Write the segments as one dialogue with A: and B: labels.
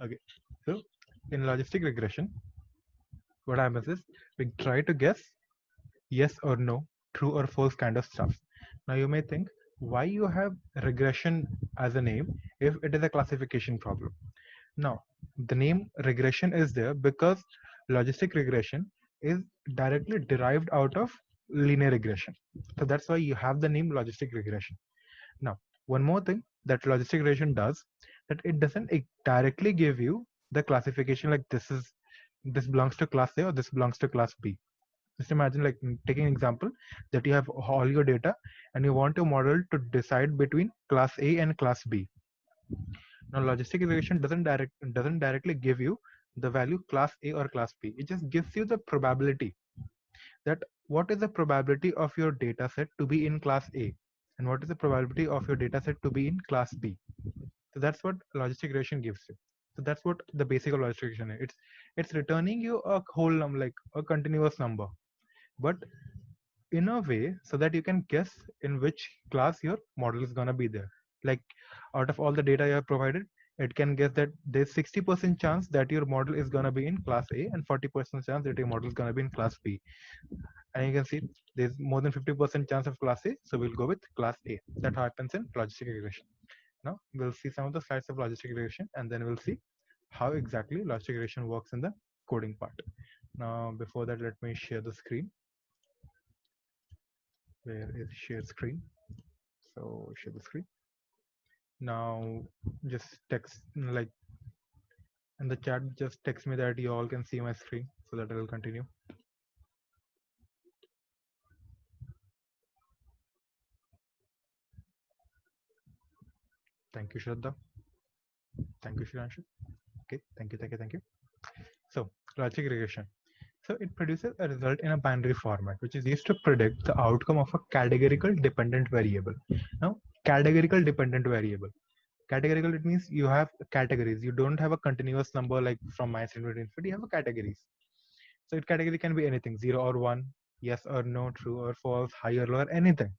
A: Okay, so in logistic regression, what happens is we try to guess yes or no, true or false kind of stuff. Now you may think, why you have regression as a name if it is a classification problem? Now, the name regression is there because logistic regression is directly derived out of linear regression. So that's why you have the name logistic regression. Now, one more thing that logistic regression does, that it doesn't directly give you the classification like this belongs to class A or this belongs to class B. Just imagine like taking an example that you have all your data and you want your model to decide between class A and class B. Now logistic regression doesn't directly give you the value class A or class B. It just gives you the probability that what is the probability of your data set to be in class A and what is the probability of your data set to be in class B. So that's what logistic regression gives you. So that's what the basic of logistic regression is. It's returning you a whole number, like a continuous number, but in a way so that you can guess in which class your model is going to be there. Like out of all the data you have provided, it can guess that there's 60% chance that your model is going to be in class A and 40% chance that your model is going to be in class B. And you can see there's more than 50% chance of class A, so we'll go with class A. That happens in logistic regression. Now we'll see some of the slides of logistic regression and then we'll see how exactly logistic regression works in the coding part. Now before that, let me share the screen. Where is share screen? So share the screen. Now just text like in the chat, just text me that you all can see my screen so that I will continue. Thank you, Shraddha. Thank you, Shranshu. Okay, thank you. So logic regression. So it produces a result in a binary format, which is used to predict the outcome of a categorical dependent variable. Now, categorical dependent variable. Categorical, it means you have categories. You don't have a continuous number like from minus infinity to infinity. You have a categories. So it category can be anything, 0 or 1, yes or no, true or false, high or low, or anything.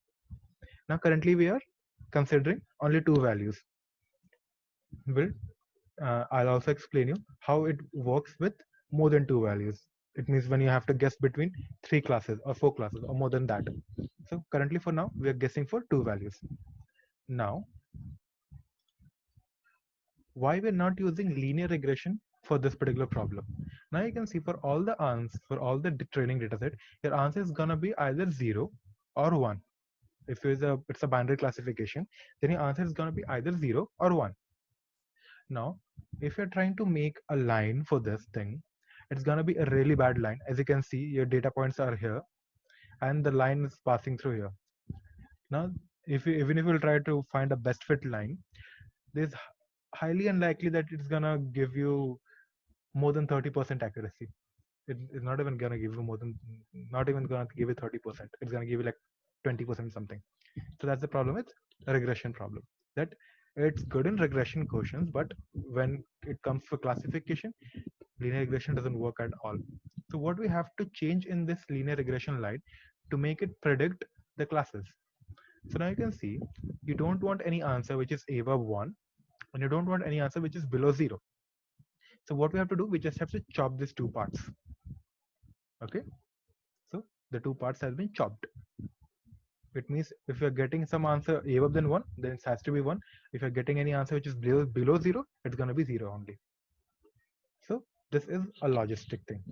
A: Now currently we are considering only two values. Will I'll also explain you how it works with more than two values. It means when you have to guess between three classes or four classes or more than that. So currently for now, we are guessing for two values. Now, why we're not using linear regression for this particular problem? Now you can see for all the answers, for all the training data set, your answer is gonna be either 0 or 1. If it's a binary classification, then your answer is gonna be either 0 or 1. Now, if you're trying to make a line for this thing, it's gonna be a really bad line. As you can see, your data points are here, and the line is passing through here. Now, even if you'll try to find a best fit line, there's highly unlikely that it's gonna give you more than 30% accuracy. It's not even gonna give you not even gonna give you 30%. It's gonna give you like 20% something. So that's the problem with regression problem. That it's good in regression quotients, but when it comes for classification, linear regression doesn't work at all. So what we have to change in this linear regression line to make it predict the classes. So now you can see you don't want any answer which is above 1 and you don't want any answer which is below 0. So what we have to do, we just have to chop these two parts. Okay, so the two parts have been chopped. It means if you're getting some answer above than 1, then it has to be 1. If you're getting any answer which is below 0, it's going to be 0 only. So this is a logistic thing.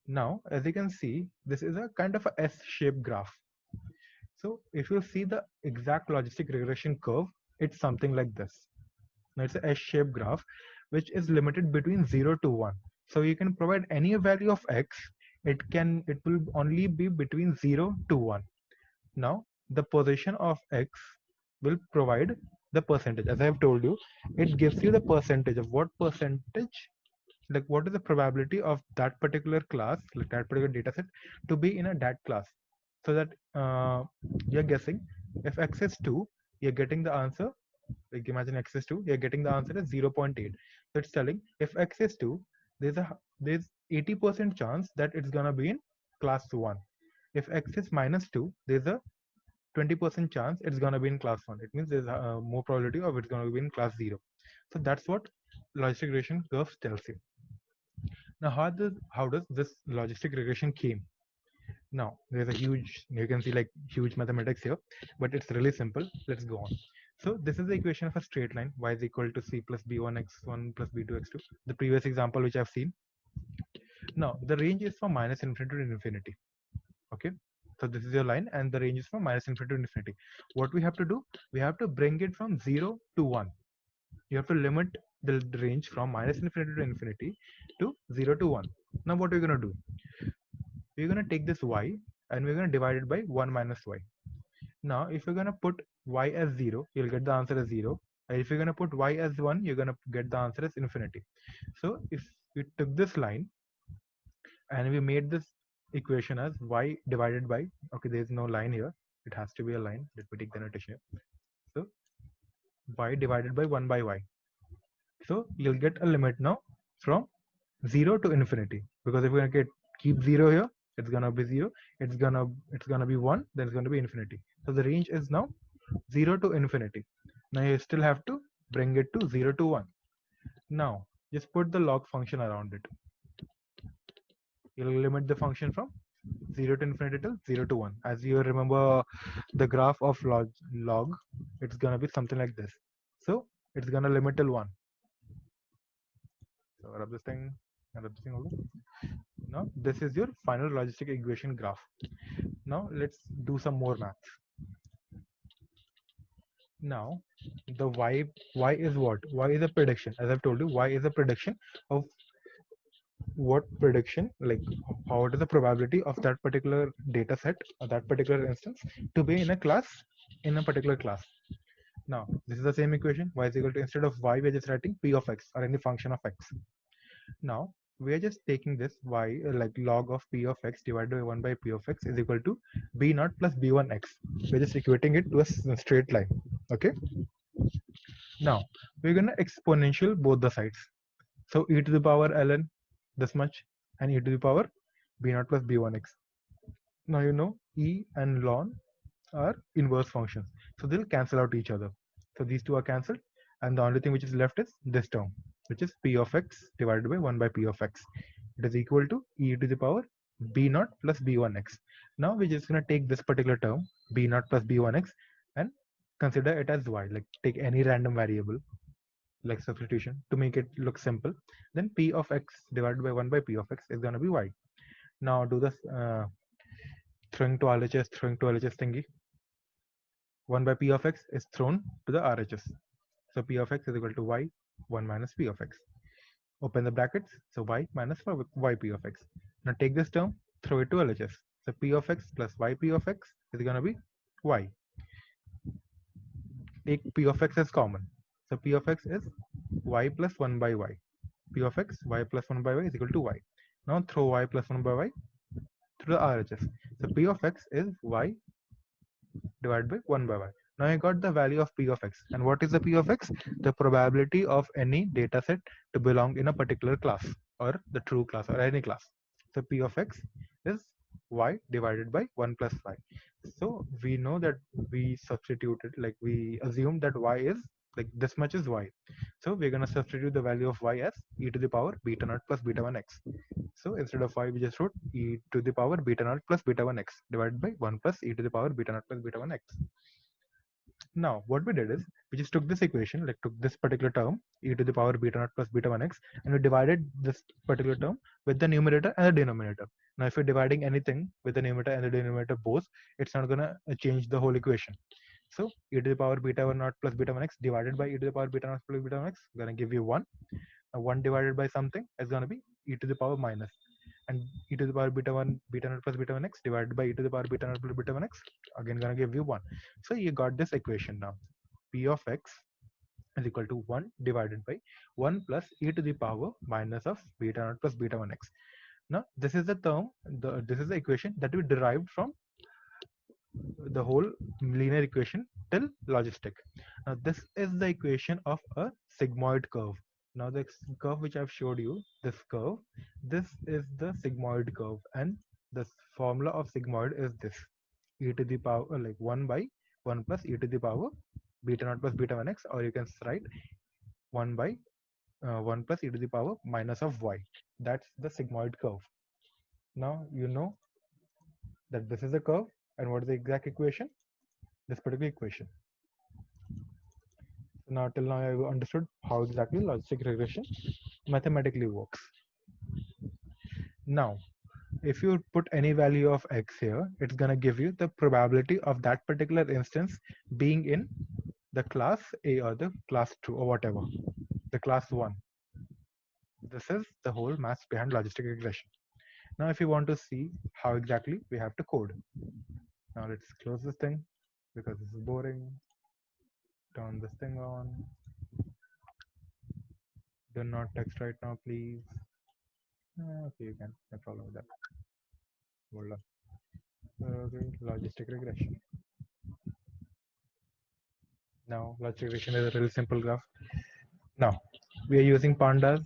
A: Now, as you can see, this is a kind of a S-shaped graph. So if you see the exact logistic regression curve, it's something like this. Now it's a S-shaped graph, which is limited between 0 to 1. So you can provide any value of x. It will only be between 0 to 1. Now the position of x will provide the percentage. As I have told you, it gives you the percentage of what percentage, like what is the probability of that particular class, like that particular data set, to be in a dat class. So that you're guessing if x is 2, you're getting the answer. Like imagine x is 2, you're getting the answer as 0.8. So it's telling if x is 2, there's 80% chance that it's gonna be in class 1. If x is minus 2, there's a 20% chance it's gonna be in class 1. It means there's more probability of it's gonna be in class 0. So that's what logistic regression curve tells you. Now, how does this logistic regression came? Now, there's a huge, you can see like huge mathematics here, but it's really simple. Let's go on. So this is the equation of a straight line, y is equal to c plus b1 x1 plus b2 x2. The previous example which I've seen. Now, the range is from minus infinity to infinity. Okay. So this is your line and the range is from minus infinity to infinity. What we have to do, we have to bring it from 0 to 1. You have to limit the range from minus infinity to infinity to 0 to 1. Now what we're going to do, we're going to take this y and we're going to divide it by 1 minus y. Now if you're going to put y as 0, you'll get the answer as 0. And if you're going to put y as 1, you're going to get the answer as infinity. So if we took this line and we made this equation as y divided by, okay, there's no line here, it has to be a line. Let me take the notation here. So y divided by 1 by y. So you'll get a limit now from 0 to infinity, because if we're gonna keep 0 here, it's gonna be 0, it's gonna be 1, then it's gonna be infinity. So the range is now 0 to infinity. Now you still have to bring it to 0 to 1. Now just put the log function around it. You'll limit the function from 0 to infinity till 0 to 1. As you remember the graph of log, it's gonna be something like this. So it's gonna limit till 1. So rub this thing and rub this thing over. Now this is your final logistic equation graph. Now let's do some more math. Now the y is what? Y is a prediction. As I've told you, y is a prediction of what prediction, like what is the probability of that particular data set or that particular instance to be in a class, in a particular class. Now this is the same equation, y is equal to, instead of y we're just writing p of x or any function of x. Now we are just taking this y, like log of p of x divided by 1 by p of x is equal to b naught plus b1 x. We're just equating it to a straight line. Okay. Now we're gonna exponential both the sides. So e to the power ln this much and e to the power b naught plus b1 x. Now you know e and ln are inverse functions, so they'll cancel out each other. So these two are cancelled, and the only thing which is left is this term, which is p of x divided by 1 by p of x. It is equal to e to the power b naught plus b1 x. Now we're just going to take this particular term b naught plus b1 x and consider it as y, like take any random variable like substitution to make it look simple. Then p of x divided by 1 by p of x is going to be y. Now do this throwing to LHS thingy. 1 by p of x is thrown to the RHS. So p of x is equal to y 1 minus p of x. Open the brackets. So y minus y p of x. Now take this term, throw it to LHS. So p of x plus y p of x is going to be y. Take p of x as common. So p of x is y plus 1 by y. P of x, y plus 1 by y is equal to y. Now throw y plus 1 by y through the RHS. So p of x is y divided by 1 by y. Now I got the value of p of x. And what is the p of x? The probability of any data set to belong in a particular class or the true class or any class. So p of x is y divided by 1 plus y. So we know that we substituted, like we assume that y is like this much is y. So we're going to substitute the value of y as e to the power beta naught plus beta 1 x. So instead of y, we just wrote e to the power beta naught plus beta 1 x divided by 1 plus e to the power beta naught plus beta 1 x. Now what we did is we just took this equation, like took this particular term e to the power beta naught plus beta 1 x, and we divided this particular term with the numerator and the denominator. Now if you're dividing anything with the numerator and the denominator both, it's not gonna change the whole equation. So e to the power beta 1 naught plus beta 1 x divided by e to the power beta naught plus beta 1 x gonna give you 1. 1 divided by something is going to be e to the power minus, and e to the power beta 1 beta naught plus beta 1 x divided by e to the power beta naught plus beta 1 x again going to give you 1. So you got this equation now. P of x is equal to 1 divided by 1 plus e to the power minus of beta naught plus beta 1 x. Now this is the term, this is the equation that we derived from the whole linear equation till logistic. Now this is the equation of a sigmoid curve. Now the curve which I've showed you, this curve, this is the sigmoid curve, and the formula of sigmoid is this: e to the power like 1 by 1 plus e to the power beta naught plus beta 1 x, or you can write 1 by 1 plus e to the power minus of y. That's the sigmoid curve. Now you know that this is a curve, and what is the exact equation? This particular equation. So now till now I've understood how exactly logistic regression mathematically works. Now, if you put any value of x here, it's gonna give you the probability of that particular instance being in the class A or the class 2 or whatever, the class 1. This is the whole maths behind logistic regression. Now, if you want to see how exactly we have to code, now let's close this thing because this is boring. Turn this thing on. Do not text right now, please. Okay, you can. No problem with that. Hold on. Okay, logistic regression. Now, logistic regression is a really simple graph. Now, we are using pandas.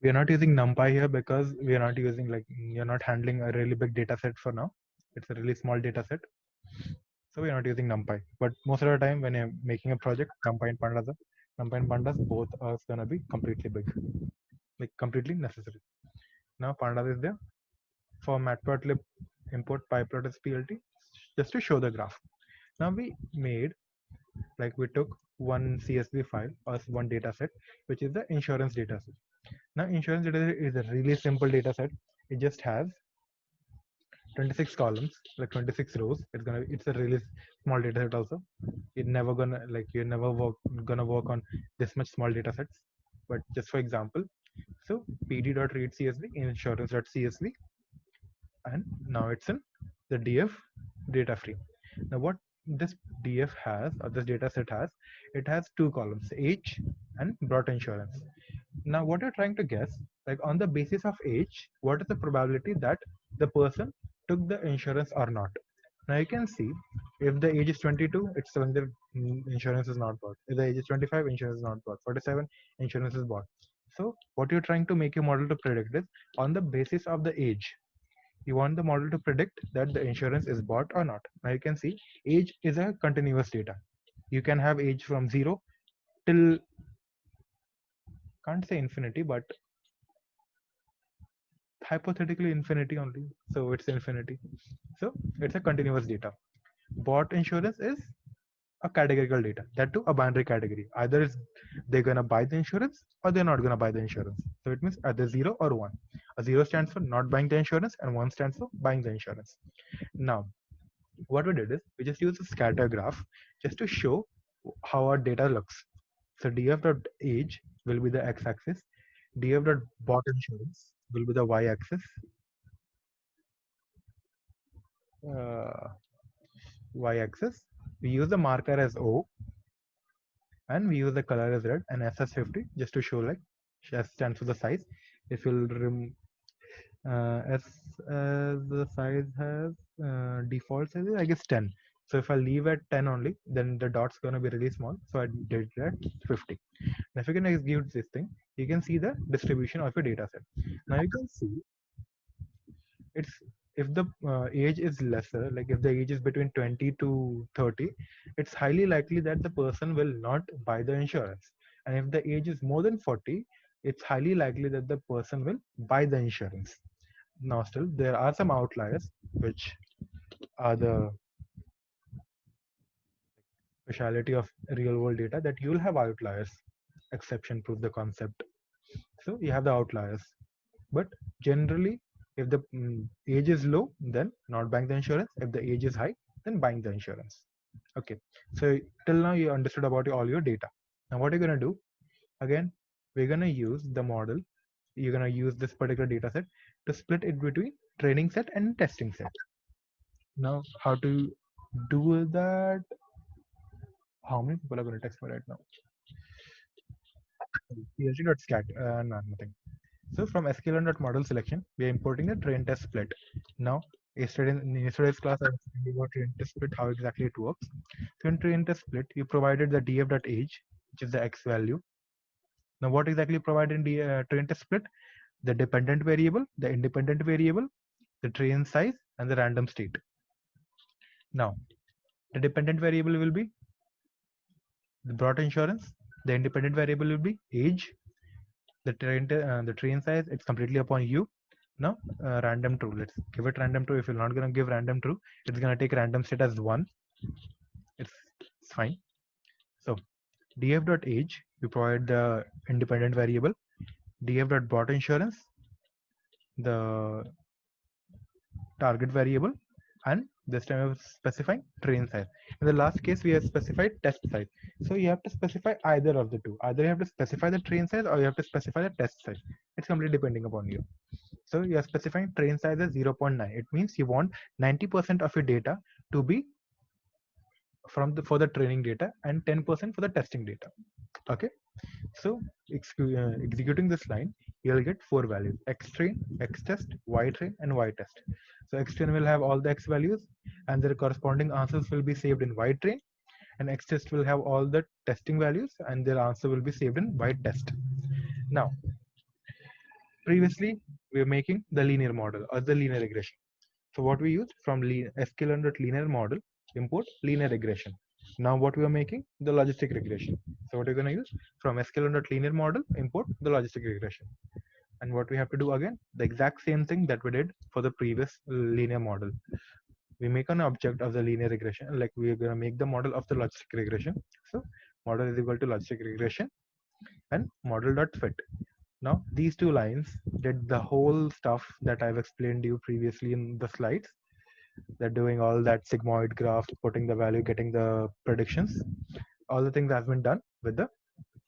A: We are not using NumPy here because we are not using you're not handling a really big data set for now. It's a really small data set. So we're not using NumPy. But most of the time when you're making a project, NumPy and Pandas both are gonna be completely big, like completely necessary. Now Pandas is there. For Matplotlib, import pyplot_plt just to show the graph. Now we made, we took one CSV file or one data set, which is the insurance data set. Now insurance data set is a really simple data set. It just has 26 columns, like 26 rows. It's a really small data set also. You're never gonna work on this much small data sets. But just for example, so pd.readcsv insurance.csv, and now it's in the df data frame. Now what this df has, or this data set has, it has two columns, age and brought insurance. Now what you're trying to guess, like on the basis of age, what is the probability that the person took the insurance or not? Now you can see if the age is 22, it's telling the insurance is not bought. If the age is 25, insurance is not bought. 47, insurance is bought. So what you're trying to make your model to predict is on the basis of the age. You want the model to predict that the insurance is bought or not. Now you can see age is a continuous data. You can have age from 0 till, can't say infinity, but hypothetically infinity only. So it's infinity. So it's a continuous data. Bought insurance is a categorical data, that too a binary category. Either is they're gonna buy the insurance or they're not gonna buy the insurance. So it means either 0 or 1. A 0 stands for not buying the insurance and 1 stands for buying the insurance. Now what we did is we just used a scatter graph just to show how our data looks. So df.age will be the x-axis, df.bought insurance will be the y-axis, uh, y-axis. We use the marker as O, and we use the color as red, and SS50 just to show S stands for the size. If you'll S the size has default size is, I guess, 10. So if I leave at 10 only, then the dot's gonna be really small. So I did it at 50. Now if you can execute this thing, you can see the distribution of your data set. Now you can see it's, if the age is lesser, like if the age is between 20 to 30, it's highly likely that the person will not buy the insurance. And if the age is more than 40, it's highly likely that the person will buy the insurance. Now still there are some outliers, which are the speciality of real world data, that you'll have outliers. Exception prove the concept. So you have the outliers, but generally if the age is low, then not buying the insurance. If the age is high, then buying the insurance. Okay, so till now you understood about all your data. Now what you're going to do, again, we're going to use the model. You're going to use this particular data set to split it between training set and testing set. Now how to do that? How many people are going to text me right now? PhD.scat, nothing. So from sklearn.model selection, we are importing the train test split. Now, in yesterday's class, I was talking about train test split, how exactly it works. So in train test split, you provided the df.age, which is the x value. Now, what exactly you provide in the train test split? The dependent variable, the independent variable, the train size, and the random state. Now, the dependent variable will be the brought insurance, The independent variable will be age. The train size, it's completely upon you. Now random true, let's give it random true. If you're not going to give random true, it's going to take random set as 1. It's fine. So df.age, we provide the independent variable. df.bought insurance, the target variable, and this time we're specifying train size. In the last case, we have specified test size. So you have to specify either of the two. Either you have to specify the train size or you have to specify the test size. It's completely depending upon you. So you are specifying train size as 0.9. It means you want 90% of your data to be for the training data and 10% for the testing data. Okay. So executing this line, you'll get 4 values: x train, x test, y train, and y test. So x train will have all the x values, and their corresponding answers will be saved in y train, and x test will have all the testing values, and their answer will be saved in y test. Now, previously we were making the linear model or the linear regression. So what we used from sklearn.linear model, import linear regression. Now what we are making, the logistic regression. So what we're going to use from sklearn.linear model, import the logistic regression. And what we have to do again, the exact same thing that we did for the previous linear model. We make an object of the linear regression, like we are going to make the model of the logistic regression. So model is equal to logistic regression and model.fit. Now these two lines did the whole stuff that I've explained to you previously in the slides. They're doing all that sigmoid graph, putting the value, getting the predictions. All the things have been done with the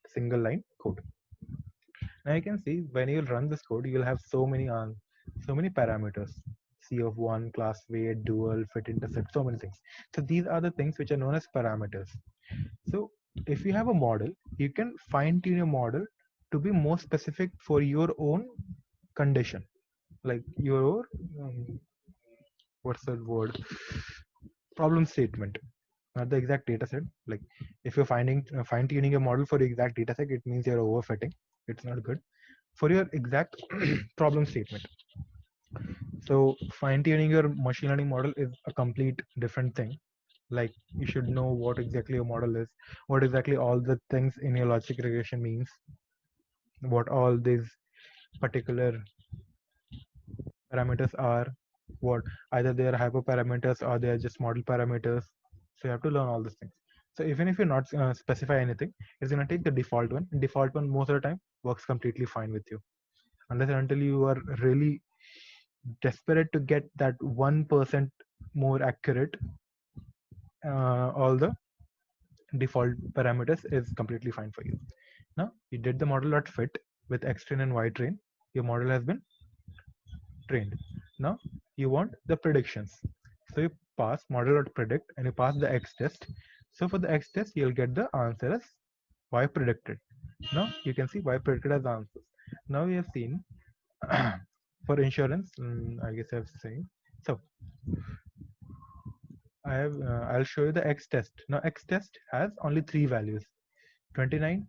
A: single line code. Now you can see when you run this code, you'll have so many parameters. C of 1, class weight, dual, fit intercept, so many things. So these are the things which are known as parameters. So if you have a model, you can fine tune your model to be more specific for your own condition, like your what's that word, problem statement, not the exact data set. Like if you're fine tuning a model for the exact data set, it means you're overfitting. It's not good for your exact problem statement. So fine tuning your machine learning model is a complete different thing. Like you should know what exactly your model is, what exactly all the things in your logic regression means, what all these particular parameters are, what either they are hyperparameters or they are just model parameters. So you have to learn all these things. So even if you're not specify anything, it's going to take the default one. Default one most of the time works completely fine with you, unless and until you are really desperate to get that 1% more accurate. All the default parameters is completely fine for you. Now you did the model.fit with x train and y train. Your model has been trained. Now you want the predictions. So you pass model.predict and you pass the x test. So for the x test, you'll get the answer as y predicted. Now you can see y predicted as answers. Now we have seen for insurance, I guess I've seen. So I'll show you the x test. Now x test has only 3 values: 29,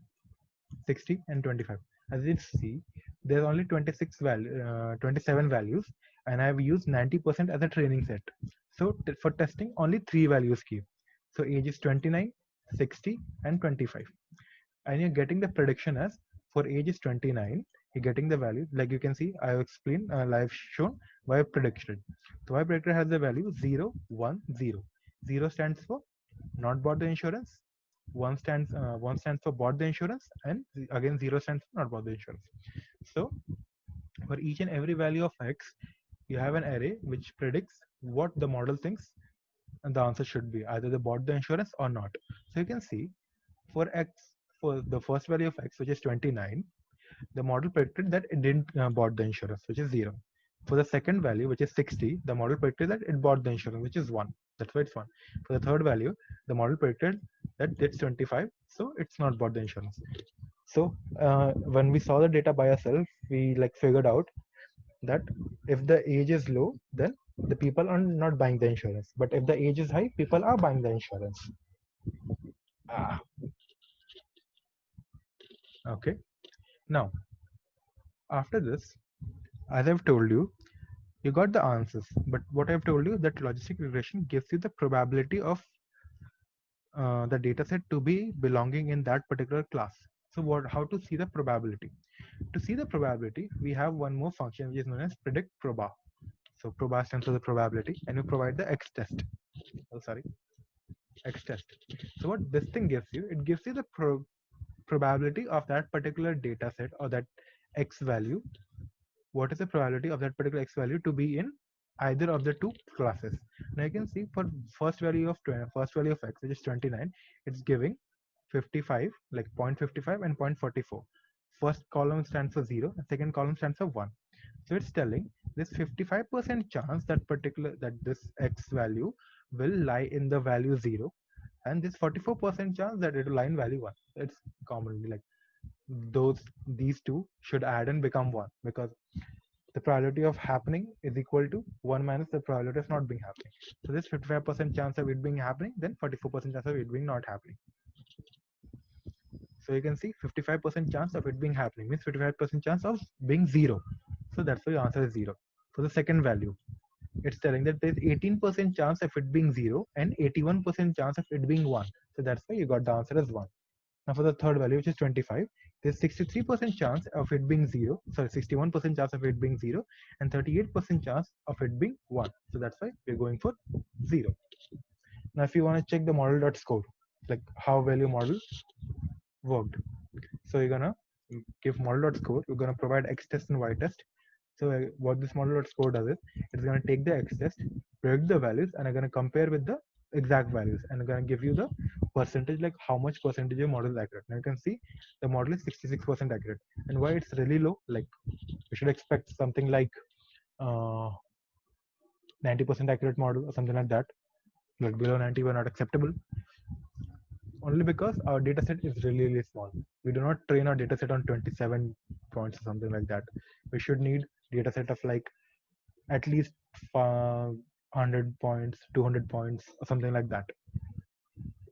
A: 60, and 25. As you see, there's only 27 values, and I've used 90% as a training set. So for testing, only 3 values keep. So age is 29, 60, and 25. And you're getting the prediction as for age is 29. You're getting the value, like you can see, I've explained, I've shown y predicted. So y predicted has the value 0, 1, 0. 0 stands for not bought the insurance. One stands for bought the insurance, and again 0 stands for not bought the insurance. So for each and every value of x, you have an array which predicts what the model thinks and the answer should be, either they bought the insurance or not. So you can see for x, for the first value of x, which is 29, the model predicted that it didn't bought the insurance, which is 0. For the second value, which is 60, the model predicted that it bought the insurance, which is 1. That's why it's 1. For the third value, the model predicted that it's 25, so it's not bought the insurance. So when we saw the data by ourselves, we like figured out that if the age is low, then the people are not buying the insurance. But if the age is high, people are buying the insurance. Okay. Now, after this, as I've told you, you got the answers. But what I've told you, that logistic regression gives you the probability of the data set to be belonging in that particular class. So how to see the probability? To see the probability, we have one more function which is known as predict proba. So proba stands for the probability, and you provide the x test. Oh, sorry, x test. So what this thing gives you, it gives you the probability of that particular data set or that x value. What is the probability of that particular x value to be in either of the two classes? Now you can see for first value of x, which is 29, it's giving 55, like 0.55 and 0.44. First column stands for 0, and second column stands for 1. So it's telling this 55% chance that this x value will lie in the value 0, and this 44% chance that it will lie in value 1. It's commonly like these two should add and become 1, because the probability of happening is equal to 1 minus the probability of not being happening. So this 55% chance of it being happening, then 44% chance of it being not happening. So you can see 55% chance of it being happening means 55% chance of being 0. So that's why your answer is 0. For the second value, it's telling that there's 18% chance of it being 0 and 81% chance of it being 1. So that's why you got the answer as 1. Now for the third value, which is 25, there's 63% chance of it being 0, sorry, 61% chance of it being 0, and 38% chance of it being 1. So that's why we're going for 0. Now if you want to check the model.score, like how well your model worked. So you're gonna give model.score, you're gonna provide x test and y test. So what this model.score does is it's gonna take the x test, predict the values, and I'm gonna compare with the exact values, and I'm gonna give you the percentage, like how much percentage your model is accurate. Now you can see the model is 66% accurate. And why it's really low? Like you should expect something like 90% accurate model or something like that. But below 90 were not acceptable, only because our data set is really, really small. We do not train our data set on 27 points or something like that. We should need data set of like at least 100 points, 200 points, or something like that.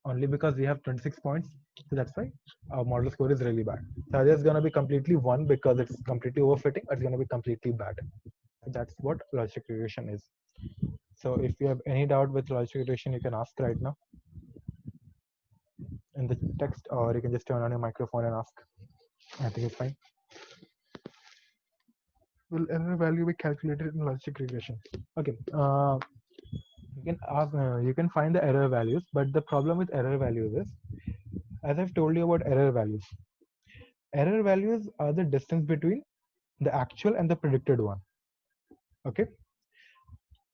A: Only because we have 26 points, so that's why our model score is really bad. So either it's gonna be completely 1 because it's completely overfitting, or it's gonna be completely bad. So that's what logistic regression is. So if you have any doubt with logistic regression, you can ask right now in the text, or you can just turn on your microphone and ask. I think it's fine. Will error value be calculated in logistic regression? Okay. You can ask, you can find the error values, but the problem with error values is, as I've told you about error values are the distance between the actual and the predicted one. Okay.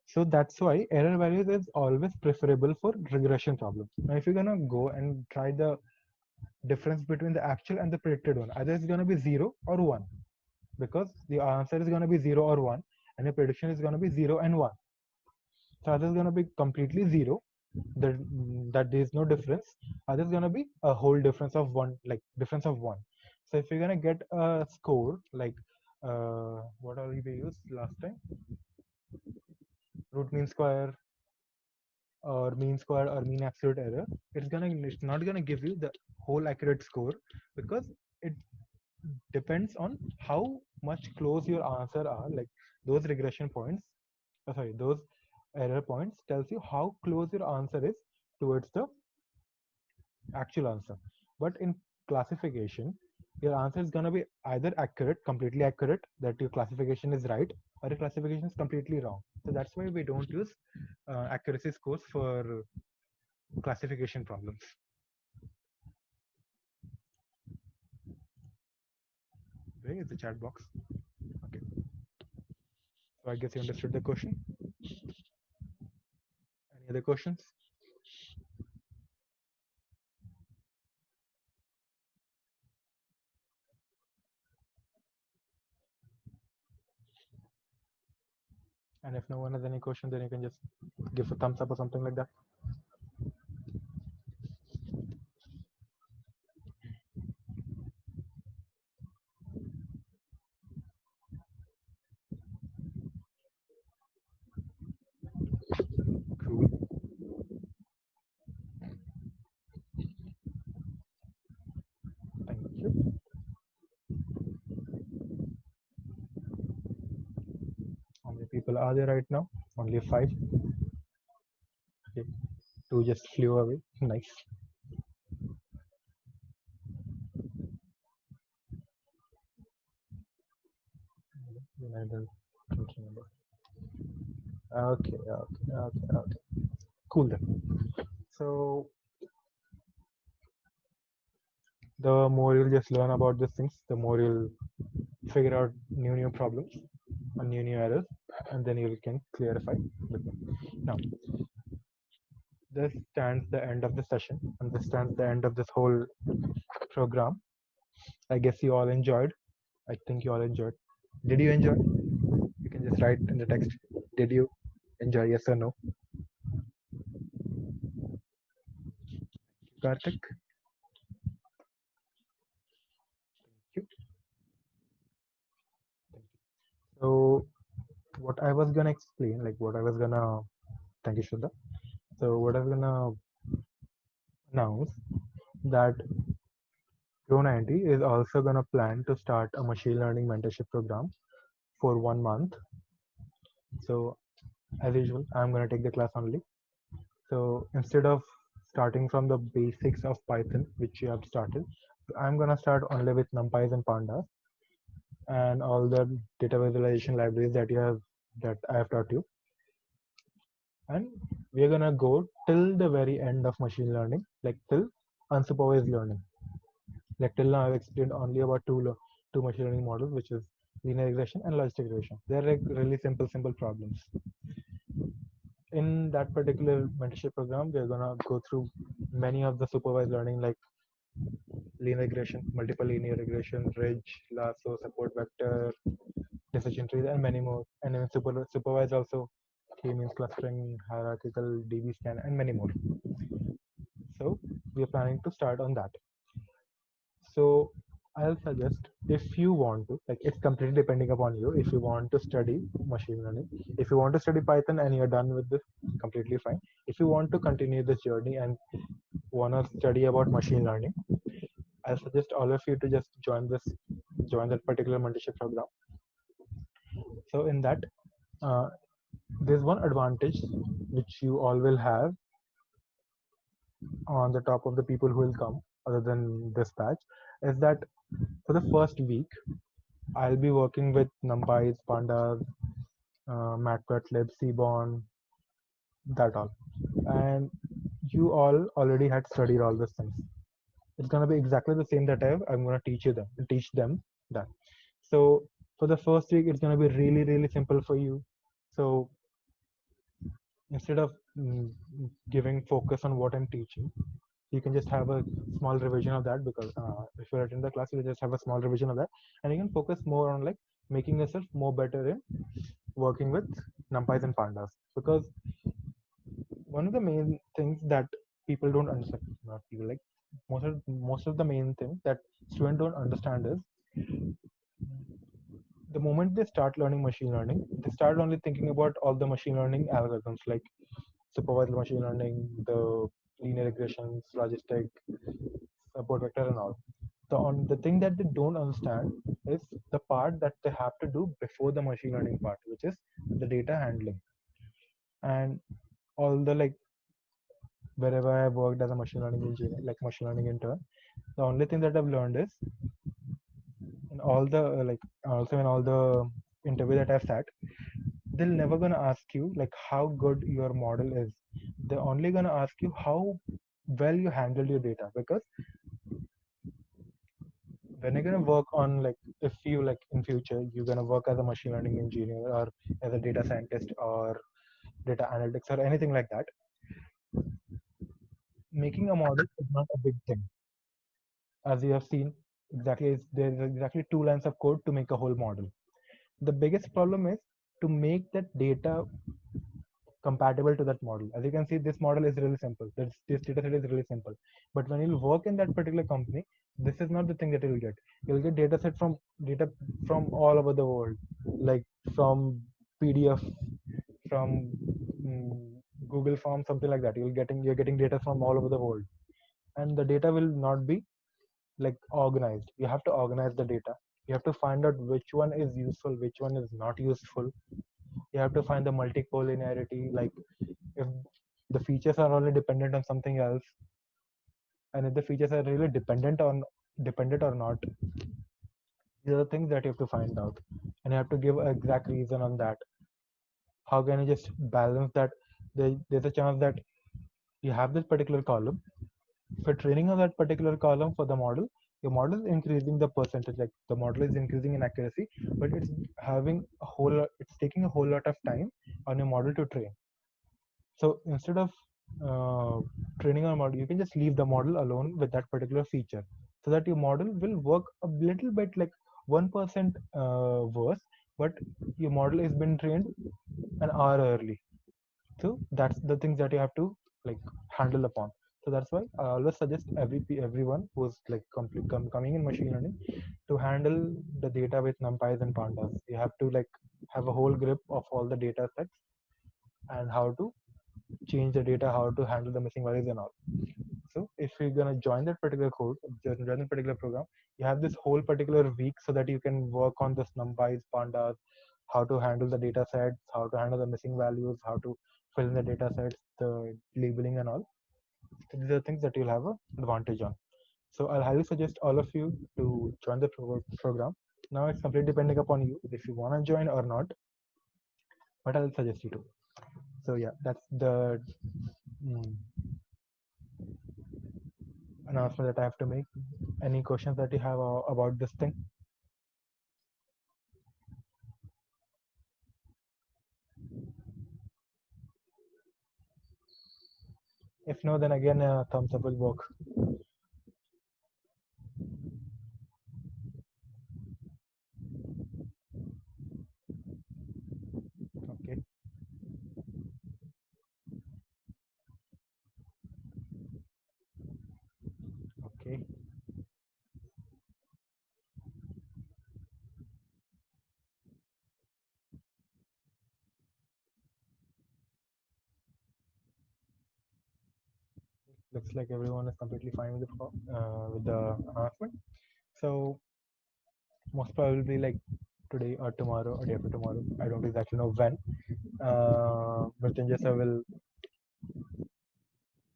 A: So that's why error values is always preferable for regression problems. Now, if you're gonna go and try the difference between the actual and the predicted one, either it's gonna be 0 or 1, because the answer is gonna be 0 or 1, and the prediction is gonna be 0 and 1. So either it's gonna be completely 0, that there is no difference, or there's gonna be a whole difference of 1, like difference of 1. So if you're gonna get a score like what are we used last time, root mean square or mean square or mean absolute error, it's not gonna give you the whole accurate score, because it depends on how much close your answer are, like those regression points, those error points tells you how close your answer is towards the actual answer. But in classification, your answer is going to be either accurate, completely accurate, that your classification is right, or your classification is completely wrong. So that's why we don't use accuracy scores for classification problems. Where is the chat box? Okay. So I guess you understood the question. Any other questions? And if no one has any question, then you can just give a thumbs up or something like that. Cool. Thank you. How many people are there right now? Only 5. Okay. Two just flew away. Nice. I don't remember. Okay. Cool then. So the more you'll just learn about these things, the more you'll figure out new problems and new errors, and then you can clarify with them. Now, this stands the end of the session, and this stands the end of this whole program. I guess you all enjoyed. I think you all enjoyed. Did you enjoy? You can just write in the text. Did you enjoy? Yes or no? Karthik? Thank you. So, what I was gonna explain, like what I was gonna, thank you, Shraddha. So, what I was gonna announce that Pro90 is also gonna plan to start a machine learning mentorship program for 1 month. So, as usual, I'm gonna take the class only. So, instead of starting from the basics of Python, which you have started, I'm gonna start only with NumPys and Pandas and all the data visualization libraries that I have taught you. And we're gonna go till the very end of machine learning, like till unsupervised learning. Like till now, I've explained only about two machine learning models, which is linear regression and logistic regression. They're like really simple problems. In that particular mentorship program, we're gonna go through many of the supervised learning, like linear regression, multiple linear regression, ridge, lasso, support vector, decision trees, and many more. And then supervised also k-means clustering, hierarchical, DB scan, and many more. So we are planning to start on that. So I'll suggest, if you want to, like it's completely depending upon you. If you want to study machine learning, if you want to study Python and you're done with this, completely fine. If you want to continue this journey and want to study about machine learning, I'll suggest all of you to just join that particular mentorship program. So in that, uh, there's one advantage which you all will have on the top of the people who will come other than this batch, is that for the first week I'll be working with NumPys, Pandas, Matplotlib, Seaborn, that all, and you all already had studied all these things. It's gonna be exactly the same that I'm gonna teach them that. So for the first week, it's gonna be really simple for you. So instead of giving focus on what I'm teaching, you can just have a small revision of that, because if you're attending the class, you just have a small revision of that, and you can focus more on like making yourself more better in working with NumPys and Pandas. Because one of the main things that people don't understand, not people, like most of the main thing that students don't understand is, the moment they start learning machine learning, they start only thinking about all the machine learning algorithms, like supervised machine learning, the linear regressions, logistic, support vector, and all. The thing that they don't understand is the part that they have to do before the machine learning part, which is the data handling. And all the, like, wherever I worked as a machine learning engineer, like machine learning intern, the only thing that I've learned is, in all the like also in all the interview that I've sat, they're never gonna ask you like how good your model is. They're only gonna ask you how well you handle your data. Because when you're gonna work on, like, if you, like, in future you're gonna work as a machine learning engineer or as a data scientist or data analytics or anything like that, making a model is not a big thing. As you have seen, there's exactly 2 lines of code to make a whole model. The biggest problem is to make that data compatible to that model. As you can see, this model is really simple. This data set is really simple. But when you work in that particular company, this is not the thing that you'll get. You'll get data from all over the world, like from PDF, from Google Form, something like that. You're getting data from all over the world, and the data will not be like organized. You have to organize the data. You have to find out which one is useful, which one is not useful. You have to find the multicollinearity, like if the features are only dependent on something else, and if the features are really dependent or not, these are the things that you have to find out, and you have to give an exact reason on that. How can you just balance that? There's a chance that you have this particular column. For training on that particular column for the model, your model is increasing the percentage, like the model is increasing in accuracy, but it's taking a whole lot of time on your model to train. So instead of training on a model, you can just leave the model alone with that particular feature, so that your model will work a little bit like 1% worse, but your model has been trained an hour early. So that's the things that you have to like handle upon. So that's why I always suggest everyone who's like coming in machine learning to handle the data with numpys and pandas. You have to like have a whole grip of all the data sets and how to change the data, how to handle the missing values and all. So if you're gonna join that particular code, join that particular program, you have this whole particular week so that you can work on this numpys, pandas, how to handle the data sets, how to handle the missing values, how to fill in the data sets, the labeling and all. So these are things that you'll have an advantage on. So I'll highly suggest all of you to join the program. Now it's completely depending upon you if you want to join or not, but I'll suggest you to. So yeah, that's the mm, announcement that I have to make. Any questions that you have about this thing? If no, then again, thumbs up will work. Okay. Okay. Looks like everyone is completely fine with the announcement. So most probably like today or tomorrow or day after tomorrow. I don't exactly know when. Mrityunjay sir will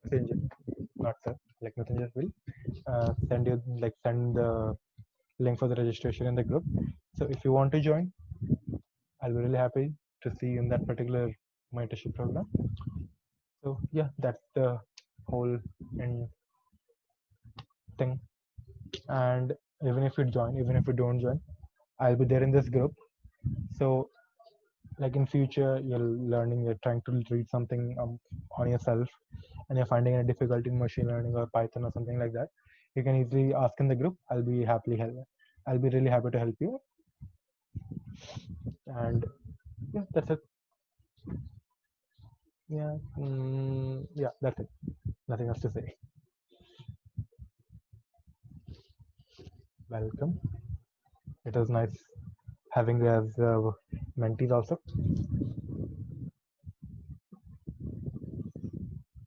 A: Mrityunjay, not sir, like Mrityunjay will send the link for the registration in the group. So if you want to join, I'll be really happy to see you in that particular mentorship program. So yeah, that's the whole thing. And even if you join, even if you don't join, I'll be there in this group. So like in future, you're trying to read something on yourself, and you're finding a difficulty in machine learning or Python or something like that, you can easily ask in the group. I'll be really happy to help you. And yeah, that's it. Yeah, yeah, that's it. Nothing else to say. Welcome. It was nice having you as mentees also.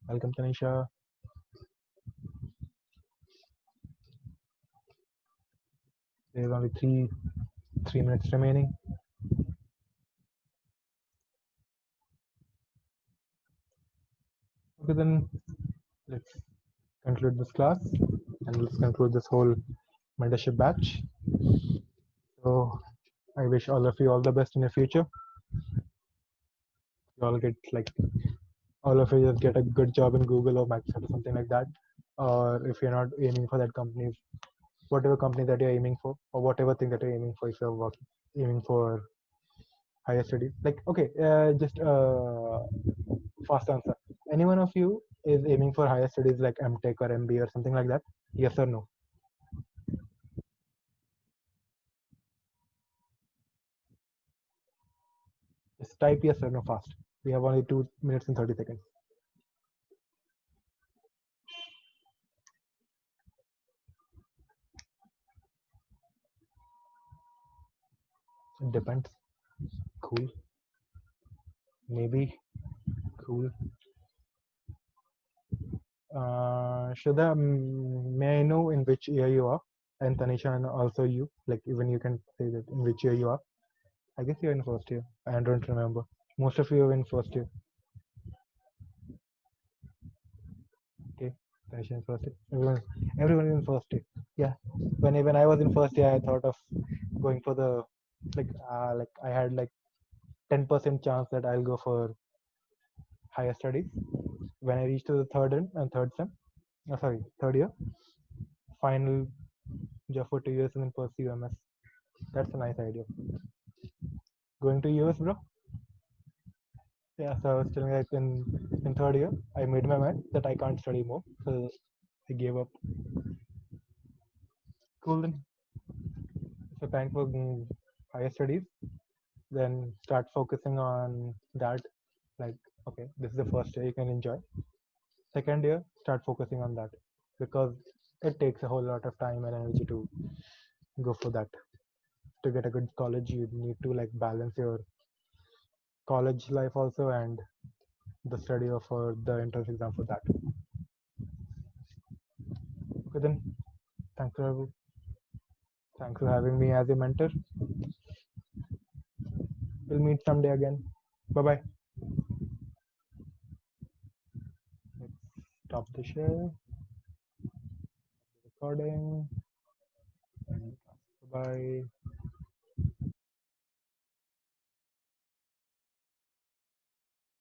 A: Welcome, Tanisha. There's only three minutes remaining. Okay, then let's conclude this class and let's conclude this whole mentorship batch. So I wish all of you all the best in the future. You all get like all of you just get a good job in Google or Microsoft or something like that. Or if you're not aiming for that company, whatever company that you're aiming for, or whatever thing that you're aiming for, if you're aiming for higher studies. Like okay, just fast answer. Any one of you is aiming for higher studies like MTech or MBA or something like that? Yes or no? Just type yes or no fast. We have only 2 minutes and 30 seconds. It depends. Cool. Maybe. Cool. Shraddha, may I know in which year you are? And Tanisha, and also you. Like even you can say that in which year you are. I guess you're in first year. I don't remember. Most of you are in first year. Finished in first year. Everyone in first year. Yeah. When I was in first year, I thought of going for the like I had like 10% chance that I'll go for higher studies. When I reached to the third sem, sorry, third year, final job for 2 years and then pursue MS. That's a nice idea. Going to US, bro. Yeah, so I was telling like in third year, I made my mind that I can't study more, so I gave up. Cool then. So time for higher studies. Then start focusing on that. Like, okay, this is the first year you can enjoy. Second year, start focusing on that because it takes a whole lot of time and energy to go for that. To get a good college, you need to like balance your college life also and the study of for the entrance exam for that. Okay, then thanks for having me as a mentor. We'll meet someday again. Bye bye. Let's stop the share recording. Bye bye.